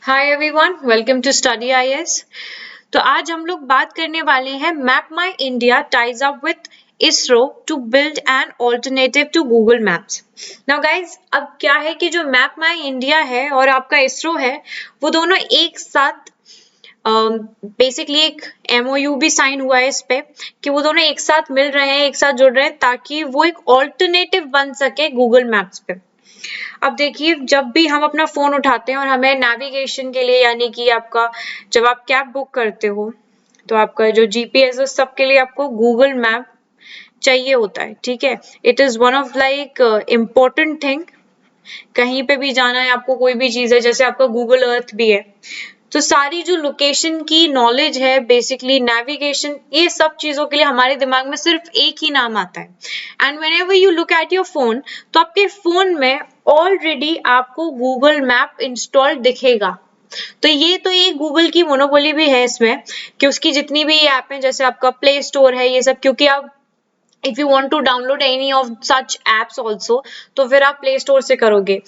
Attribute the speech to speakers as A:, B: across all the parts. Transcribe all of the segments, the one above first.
A: Hi everyone, welcome to study IAS. तो आज हम लोग बात करने वाले हैं map my India ties up with ISRO to build an alternative to Google maps. Now guys, अब क्या है कि जो मैप माई इंडिया है और आपका इसरो है, वो दोनों एक साथ बेसिकली एक एमओयू भी साइन हुआ है इस पे कि वो दोनों एक साथ मिल रहे हैं, एक साथ जुड़ रहे हैं ताकि वो एक ऑल्टरनेटिव बन सके गूगल मैप्स पे। अब देखिए, जब भी हम अपना फोन उठाते हैं और हमें नेविगेशन के लिए, यानी कि आपका जब आप कैब बुक करते हो तो आपका जो जीपीएस है सबके लिए आपको गूगल मैप चाहिए होता है। ठीक है, it is one of like important thing. कहीं पे भी जाना है आपको, कोई भी चीज है, जैसे आपका गूगल अर्थ भी है, तो सारी जो लोकेशन की नॉलेज है, बेसिकली नेविगेशन, ये सब चीजों के लिए हमारे दिमाग में सिर्फ एक ही नाम आता है। And whenever you look at your phone, तो आपके फोन में ऑलरेडी आपको गूगल मैप इंस्टॉल दिखेगा। तो ये तो एक गूगल की मोनोपोली भी है इसमें कि उसकी जितनी भी ऐप है, जैसे आपका प्ले स्टोर है, ये सब, क्योंकि आप if you want to download any of such apps also, तो फिर आप प्ले स्टोर से करोगे।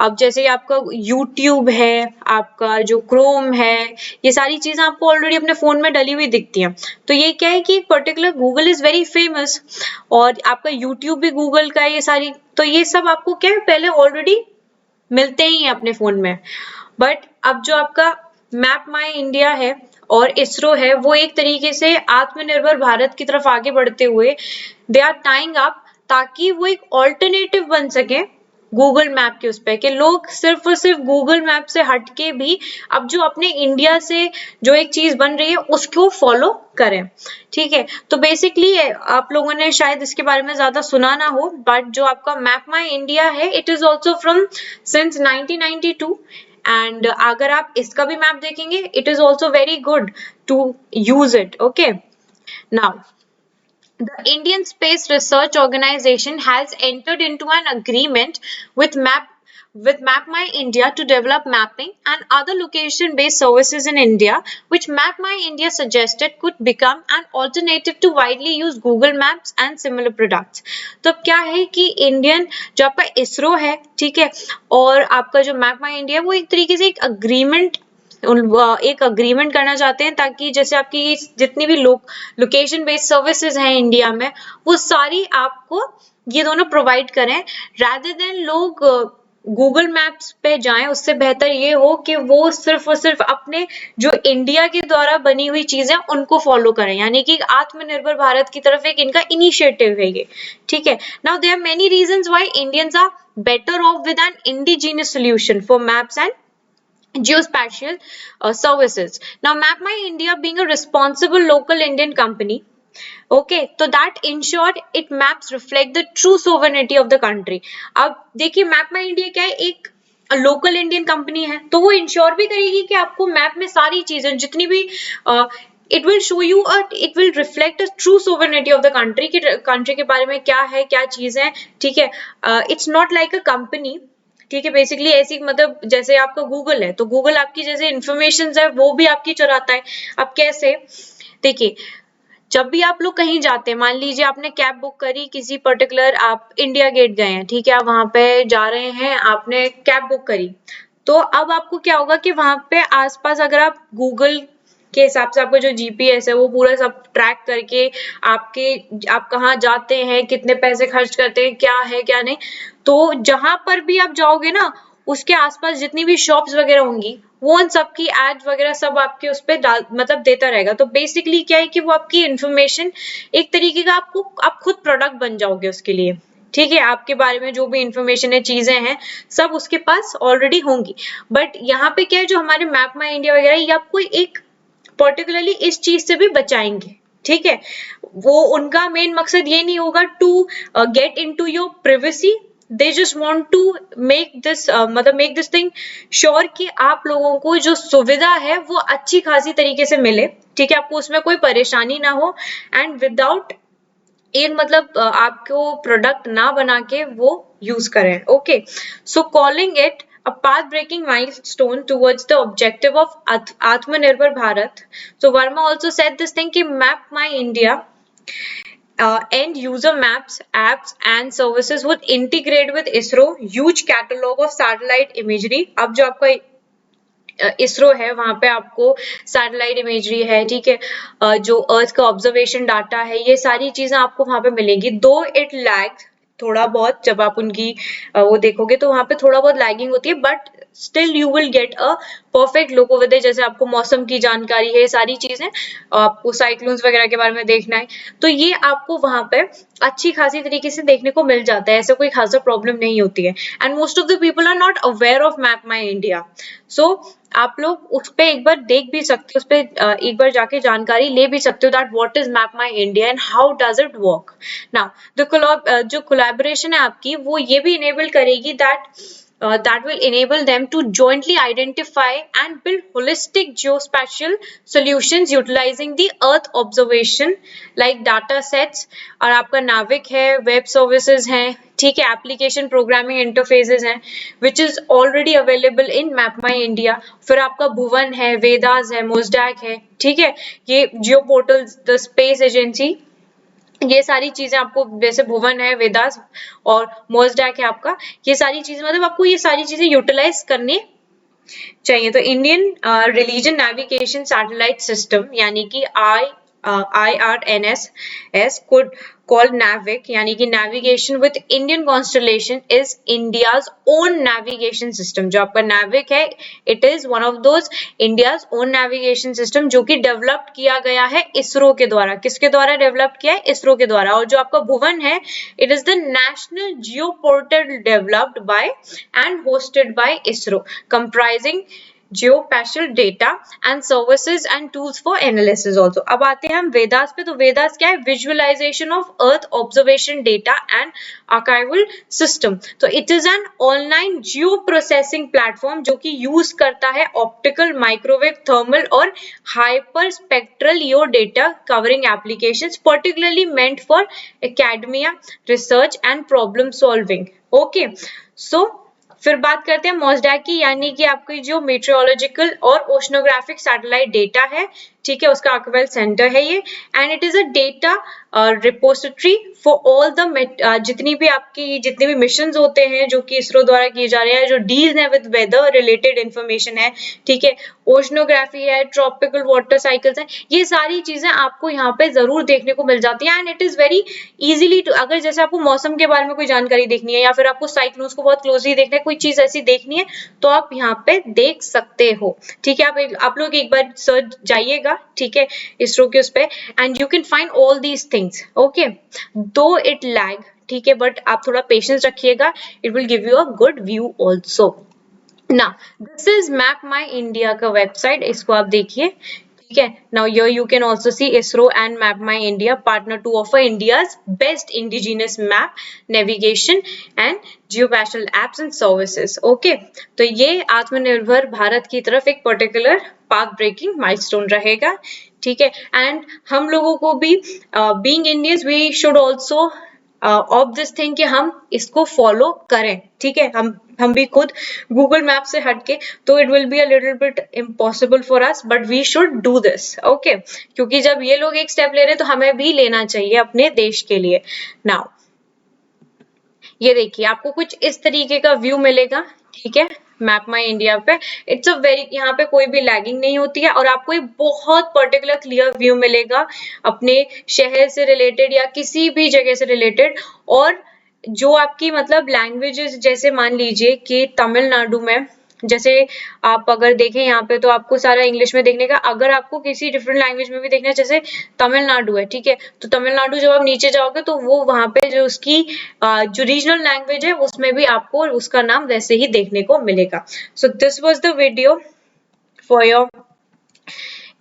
A: अब जैसे आपका यूट्यूब है, आपका जो क्रोम है, ये सारी चीजें आपको ऑलरेडी अपने फोन में डली हुई दिखती हैं। तो ये क्या है कि एक particular Google is very famous, और आपका यूट्यूब भी गूगल का है, ये सारी, तो ये सब आपको क्या है, पहले ऑलरेडी मिलते ही हैं अपने फोन में। बट अब जो आपका मैप माई इंडिया है और इसरो है, वो एक तरीके से आत्मनिर्भर भारत की तरफ आगे बढ़ते हुए दे आर टाइंग अप, ताकि वो एक ऑल्टरनेटिव बन सके गूगल मैप के उस पे, कि लोग सिर्फ और सिर्फ गूगल मैप से हटके भी अब जो अपने इंडिया से जो एक चीज बन रही है उसको फॉलो करें। ठीक है, तो बेसिकली आप लोगों ने शायद इसके बारे में ज्यादा सुना ना हो, बट जो आपका मैप माई इंडिया है, it is also from since 1992। And अगर आप इसका भी मैप देखेंगे, it is also very good to use it. Okay, now the Indian Space Research Organization has entered into an agreement with MapMy India to develop mapping and other location-based services in India, which MapMy India suggested could become an alternative to widely used Google Maps and similar products. तो अब क्या है कि Indian जो आपका इसरो है, ठीक है, और आपका जो मैप माई इंडिया, वो एक तरीके से एक अग्रीमेंट करना चाहते हैं, ताकि जैसे आपकी जितनी भी लोकेशन बेस्ड सर्विसेज हैं इंडिया में, वो सारी आपको ये दोनों प्रोवाइड करें। रादर देन लोग गूगल मैप्स पे जाएं, उससे बेहतर ये हो कि वो सिर्फ और सिर्फ अपने जो इंडिया के द्वारा बनी हुई चीजें उनको फॉलो करें, यानी कि आत्मनिर्भर भारत की तरफ एक इनका इनिशिएटिव है ये। ठीक है, now there are many reasons why Indians are better off with an indigenous solution for maps and geospatial services. Now, Map My India being a responsible local Indian company, okay, so that ensured it maps reflect the true sovereignty of the country. अब देखिए, map माई India क्या है, एक local Indian company है, तो वो ensure भी करेगी कि आपको मैप में सारी चीजें जितनी भी it will show you, it will reflect true sovereignty of the country, कि कंट्री के बारे में क्या है, क्या चीज है। ठीक है, it's not like a company. ठीक है, बेसिकली ऐसी, मतलब जैसे आपका गूगल है, तो गूगल आपकी जैसे इंफॉर्मेशन है वो भी आपकी चुराता है। अब कैसे, देखिए, जब भी आप लोग कहीं जाते हैं, मान लीजिए आपने कैब बुक करी किसी पर्टिकुलर, आप इंडिया गेट गए हैं, ठीक है, आप वहां पे जा रहे हैं, आपने कैब बुक करी, तो अब आपको क्या होगा कि वहां पे आसपास अगर आप गूगल के हिसाब से, आपका जो जीपीएस है वो पूरा सब ट्रैक करके आपके, आप कहाँ जाते हैं, कितने पैसे खर्च करते हैं, क्या है क्या नहीं, तो जहां पर भी आप जाओगे ना, उसके आसपास जितनी भी शॉप्स वगैरह होंगी, वो उन सबकी एड वगैरह सब आपके उस पर डाल, मतलब देता रहेगा। तो बेसिकली क्या है कि वो आपकी इंफॉर्मेशन एक तरीके का, आपको आप खुद प्रोडक्ट बन जाओगे उसके लिए। ठीक है, आपके बारे में जो भी इंफॉर्मेशन है, चीजें हैं, सब उसके पास ऑलरेडी होंगी। बट यहाँ पे क्या है, जो हमारे मैप माई इंडिया वगैरह, ये आपको एक पर्टिकुलरली इस चीज से भी बचाएंगे। ठीक है, वो उनका मेन मकसद ये नहीं होगा to get into your privacy, they just want to make this, मतलब मेक दिस थिंग श्योर कि आप लोगों को जो सुविधा है वो अच्छी खासी तरीके से मिले। ठीक है, आपको उसमें कोई परेशानी ना हो, एंड विदाउट एक, मतलब आपको प्रोडक्ट ना बना के वो यूज करें। Okay, so calling it a path-breaking milestone towards the objective of Atmanirbhar Bharat. So Verma also said this thing कि Map My India end user maps, apps and services would integrate with ISRO huge catalog of satellite imagery. अब जो आपका इसरो है वहां पे आपको satellite imagery है, ठीक है, जो अर्थ का ऑब्जर्वेशन डाटा है, ये सारी चीजें आपको वहां पे मिलेंगी। दो इट लैग थोड़ा बहुत, जब आप उनकी वो देखोगे तो वहां पे थोड़ा बहुत लैगिंग होती है, but still you will get a perfect look over there. जैसे आपको मौसम की जानकारी है, सारी चीजें, आपको साइक्लोन्स वगैरह के बारे में देखना है, तो ये आपको वहां पे अच्छी खासी तरीके से देखने को मिल जाता है, ऐसा कोई खासा प्रॉब्लम नहीं होती है। And most of the people are not aware of map my India, so आप लोग उस पे एक बार देख भी सकते हो, उस पे एक बार जाके जानकारी ले भी सकते हो that what is map my India and how does it work. Now जो कोलैबोरेशन है आपकी, वो ये भी इनेबल करेगी that will enable them to jointly identify and build holistic geospatial solutions utilizing the earth observation like data sets। और आपका नाविक है, वेब सर्विसेज हैं, ठीक है, एप्लीकेशन प्रोग्रामिंग इंटरफेसेस हैं which is already available in map my india। फिर आपका भुवन है, वेदास है, मोजडैक है, ठीक है, ये जियो पोर्टल, द स्पेस एजेंसी, ये सारी चीजें आपको, जैसे भुवन है, वेदास और मोजडैक है आपका, ये सारी चीजें मतलब आपको ये सारी चीजें यूटिलाइज करनी चाहिए। तो Indian religion navigation satellite system यानी कि IRNSS could called NAVIC यानी कि navigation with Indian constellation is India's own navigation system। जो आपका NAVIC है, it is one of those India's own navigation system जो कि डेवलप्ड किया गया है इसरो के द्वारा। किसके द्वारा डेवलप किया है? इसरो के द्वारा। और जो आपका भुवन है, it is the national geo portal developed by and hosted by ISRO comprising geospatial data and services and tools for analysis also। अब आते हैं हम वेदास पे। तो वेदास क्या है? Visualisation of earth observation data and archival system. तो it is an online geoprocessing platform जो कि यूज करता है ऑप्टिकल, माइक्रोवेव, थर्मल और hyperspectral EO data covering applications particularly meant for academia, research and problem solving. Okay, so फिर बात करते हैं मोजडैक की, यानी कि आपकी जो मेट्रोलॉजिकल और ओशनोग्राफिक सैटेलाइट डेटा है, ठीक है, उसका आर्काइवल सेंटर है ये। And it is a data repository for all the जितनी भी मिशन होते हैं जो कि इसरो द्वारा किए जा रहे हैं, जो डील है विद वेदर रिलेटेड इंफॉर्मेशन है, ठीक है, ओशनोग्राफी है, ट्रॉपिकल वाटर साइकिल्स है, ये सारी चीजें आपको यहाँ पे जरूर देखने को मिल जाती है। And it is very easily to, अगर जैसे आपको मौसम के बारे में कोई जानकारी देखनी है या फिर आपको साइक्लोन्स को बहुत क्लोजली देखना है, कोई चीज ऐसी देखनी है, तो आप यहाँ पे देख सकते हो, ठीक है। आप लोग एक बार सर्च जाइएगा, ठीक है, इसरो के उस पे, and you can find all these things. Okay, दो इट लैग, ठीक है, बट आप थोड़ा पेशेंस रखिएगा, it will give you a good view also. Now, this is Map My India का वेबसाइट, इसको आप देखिए, ठीक है। Now here you can also see ISRO and Map My India partner to offer India's best indigenous map, navigation and geospatial apps and services। Okay, तो ये आत्मनिर्भर भारत की तरफ एक पर्टिकुलर पाथ ब्रेकिंग माइलस्टोन रहेगा, ठीक है। एंड हम लोगों को भी being Indians we should also of this thing कि हम इसको फॉलो करें, ठीक है। हम भी खुद गूगल मैप से हटके, तो it will be a little bit impossible for us, but we should do this. Okay, क्योंकि जब ये लोग एक स्टेप ले रहे हैं तो हमें भी लेना चाहिए अपने देश के लिए। नाउ ये देखिए, आपको कुछ इस तरीके का व्यू मिलेगा, ठीक है, मैप माई इंडिया पे। इट्स अ वेरी, यहाँ पे कोई भी लैगिंग नहीं होती है और आपको एक बहुत पर्टिकुलर क्लियर व्यू मिलेगा अपने शहर से रिलेटेड या किसी भी जगह से रिलेटेड। और जो आपकी मतलब लैंग्वेजेस, जैसे मान लीजिए कि तमिलनाडु में, जैसे आप अगर देखें यहाँ पे तो आपको सारा इंग्लिश में देखने का, अगर आपको किसी डिफरेंट लैंग्वेज में भी देखना है, जैसे तमिलनाडु है, ठीक है, तो तमिलनाडु जब आप नीचे जाओगे तो वो वहां पे जो उसकी जो रीजनल लैंग्वेज है उसमें भी आपको उसका नाम वैसे ही देखने को मिलेगा। So this was the video for your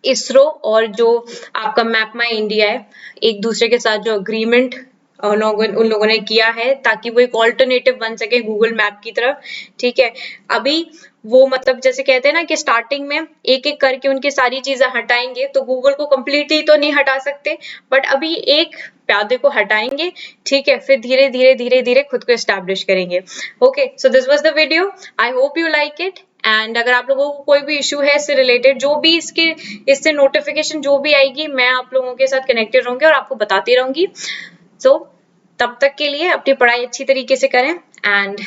A: ISRO और जो आपका मैप माई इंडिया है, एक दूसरे के साथ जो अग्रीमेंट उन लोगों ने किया है ताकि वो एक ऑल्टरनेटिव बन सके गूगल मैप की तरफ, ठीक है। अभी वो मतलब जैसे कहते हैं ना कि स्टार्टिंग में एक एक करके उनकी सारी चीजें हटाएंगे, तो गूगल को कम्प्लीटली तो नहीं हटा सकते, बट अभी एक प्यादे को हटाएंगे, ठीक है, फिर धीरे धीरे खुद को एस्टैब्लिश करेंगे। Okay, so this was the video, I hope you like it. And अगर आप लोगों को कोई भी इशू है इससे रिलेटेड, जो भी इससे नोटिफिकेशन जो भी आएगी, मैं आप लोगों के साथ कनेक्टेड रहूंगी और आपको बताती रहूंगी। सो तब तक के लिए अपनी पढ़ाई अच्छी तरीके से करें and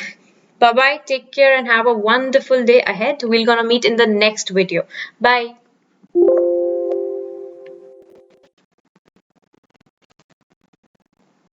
A: Bye bye, take care and have a wonderful day ahead. We're gonna meet in the next video. Bye.